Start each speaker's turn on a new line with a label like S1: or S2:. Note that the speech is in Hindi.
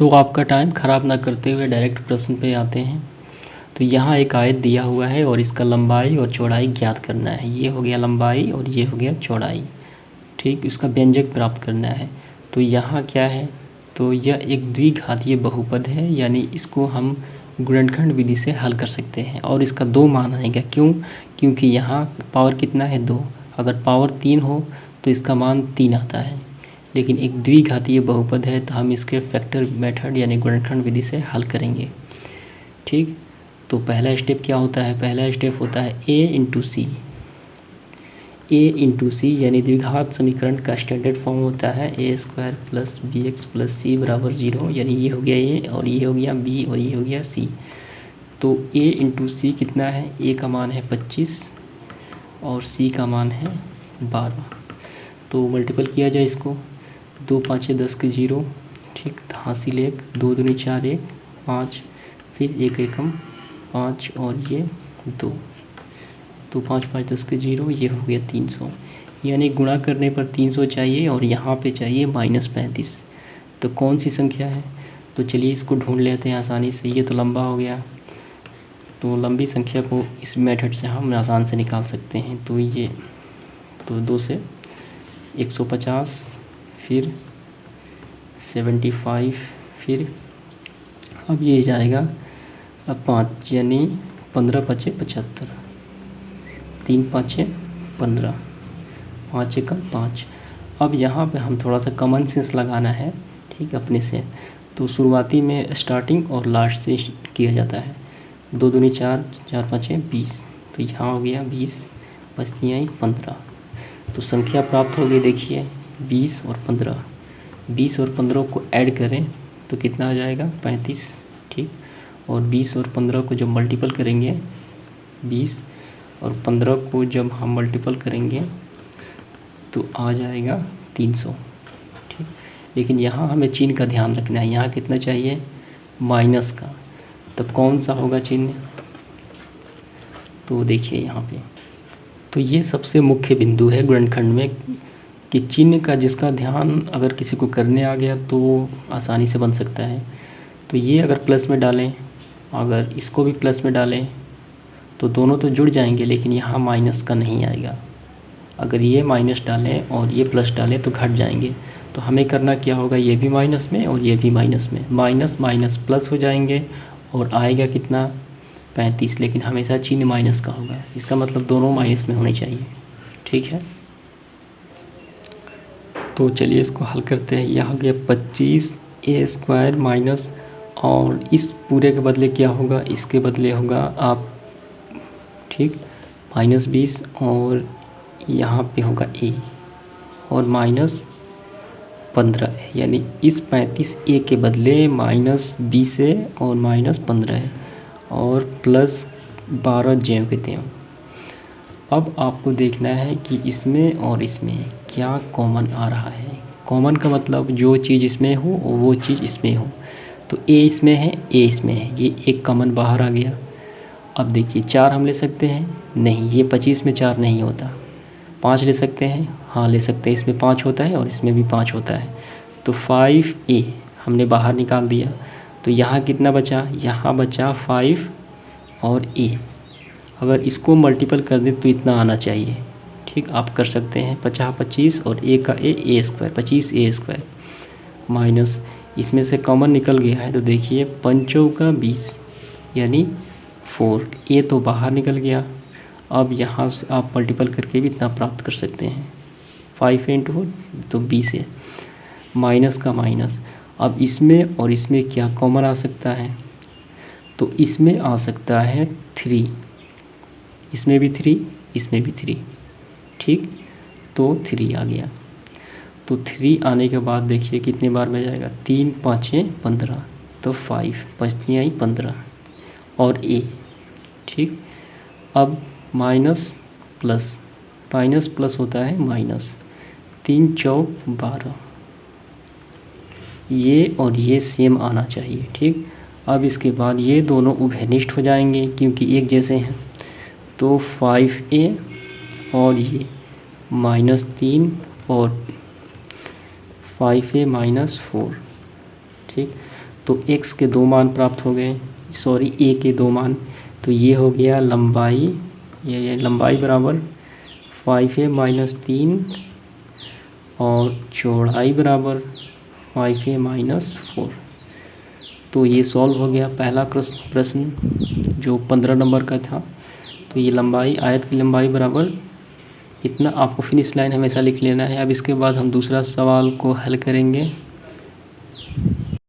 S1: तो आपका टाइम ख़राब ना करते हुए डायरेक्ट प्रश्न पे आते हैं। तो यहाँ एक आयत दिया हुआ है और इसका लंबाई और चौड़ाई ज्ञात करना है। ये हो गया लंबाई और ये हो गया चौड़ाई, ठीक। इसका व्यंजक प्राप्त करना है। तो यहाँ क्या है, तो यह एक द्विघातीय बहुपद है, यानी इसको हम गुणनखंड विधि से हल कर सकते हैं और इसका 2 मान आएगा। क्यों? क्योंकि यहाँ पावर कितना है 2, अगर पावर 3 हो तो इसका मान 3 आता है। लेकिन एक द्विघातीय बहुपद है तो हम इसके फैक्टर मेथड यानी गुणनखंड विधि से हल करेंगे, ठीक। तो पहला स्टेप क्या होता है? पहला स्टेप होता है a into c. a into c यानी द्विघात समीकरण का स्टैंडर्ड फॉर्म होता है a² plus bx plus c बराबर 0, यानी ये हो गया a और ये हो गया b और ये हो गया c। तो a इंटू सी कितना है? a का मान है 25 और c का मान है 12। तो मल्टीपल किया जाए इसको, 2 5 10 के 0, ठीक। हासिल 1, 2 दूनी 4 1 5, फिर 1 एकम 5 और ये 2, तो 5 5 10 के 0, ये हो गया 300। यानी गुणा करने पर 300 चाहिए और यहाँ पे चाहिए -35। तो कौन सी संख्या है? तो चलिए इसको ढूंढ लेते हैं आसानी से। ये तो लंबा हो गया, तो लंबी संख्या को इस मेथड से हम आसान से निकाल सकते हैं। तो ये तो 2 से 150, फिर 75, फिर अब ये जाएगा अब 5, यानी 15 5 75, 3 5 15, 5 1 5। अब यहाँ पे हम थोड़ा सा कॉमन सेंस लगाना है, ठीक, अपने से। तो शुरुआती में स्टार्टिंग और लास्ट से किया जाता है। 2 दूनी 4, 4 5 20, तो यहाँ हो गया 20, बचती आई 15। तो संख्या प्राप्त हो गई, देखिए 20 और 15। 20 और 15 को ऐड करें तो कितना आ जाएगा? 35, ठीक। और 20 और 15 को जब मल्टीपल करेंगे, 20 और 15 को जब हम मल्टीपल करेंगे तो आ जाएगा 300, ठीक। लेकिन यहाँ हमें चिन्ह का ध्यान रखना है। यहाँ कितना चाहिए? माइनस का। तो कौन सा होगा चिन्ह? तो देखिए यहाँ पे, तो ये सबसे मुख्य बिंदु है गुणनखंड में कि चिन्ह का जिसका ध्यान अगर किसी को करने आ गया तो आसानी से बन सकता है। तो ये अगर प्लस में डालें, अगर इसको भी प्लस में डालें तो दोनों तो जुड़ जाएंगे, लेकिन यहाँ माइनस का नहीं आएगा। अगर ये माइनस डालें और ये प्लस डालें तो घट जाएंगे। तो हमें करना क्या होगा? ये भी माइनस में और ये भी माइनस में, माइनस माइनस प्लस हो जाएंगे और आएगा कितना? 35। लेकिन हमेशा चिन्ह माइनस का होगा, इसका मतलब दोनों माइनस में होने चाहिए, ठीक है। तो चलिए इसको हल करते हैं। यहाँ हो गया 25a² माइनस, और इस पूरे के बदले क्या होगा? इसके बदले होगा आप, ठीक, -20 और यहाँ पे होगा a और -15 है, यानी इस 35a के बदले -20 है और -15 है और +12 ज्यों के त्यों। अब आपको देखना है कि इसमें और इसमें क्या कॉमन आ रहा है। कॉमन का मतलब जो चीज़ इसमें हो वो चीज़ इसमें हो। तो a इसमें है, a इसमें है, ये एक कॉमन बाहर आ गया। अब देखिए 4 हम ले सकते हैं? नहीं, ये 25 में 4 नहीं होता। 5 ले सकते हैं? हाँ ले सकते हैं, इसमें 5 होता है और इसमें भी 5 होता है। तो 5a हमने बाहर निकाल दिया। तो यहाँ कितना बचा? यहाँ बचा 5 और a। अगर इसको मल्टीपल कर दें तो इतना आना चाहिए, ठीक। आप कर सकते हैं 50 25 और a का a² 25a² माइनस, इसमें से कॉमन निकल गया है तो देखिए 5 का 20 यानी 4, a तो बाहर निकल गया। अब यहाँ से आप मल्टीपल करके भी इतना प्राप्त कर सकते हैं। 5 इंटू तो 20 है, माइनस का माइनस। अब इसमें और इसमें क्या कॉमन आ सकता है? तो इसमें आ सकता है 3, इसमें भी 3, इसमें भी 3, ठीक। तो 3 आ गया। तो 3 आने के बाद देखिए कितने बार में जाएगा? 3 5 15, तो 5 बचती आई 15 और a, ठीक। अब माइनस प्लस, माइनस प्लस होता है माइनस, 3 चौक 12, ये और ये सेम आना चाहिए, ठीक। अब इसके बाद ये दोनों उभयनिष्ठ हो जाएंगे क्योंकि एक जैसे हैं। तो 5a और ये -3 और 5a -4, ठीक। तो x के 2 मान प्राप्त हो गए, सॉरी a के 2 मान। तो ये हो गया लंबाई, ये लंबाई बराबर 5a माइनस 3 और चौड़ाई बराबर 5a माइनस 4। तो ये सॉल्व हो गया पहला प्रश्न जो 15 नंबर का था। तो ये लंबाई, आयत की लंबाई बराबर इतना, आपको फिनिश लाइन हमेशा लिख लेना है। अब इसके बाद हम दूसरा सवाल को हल करेंगे।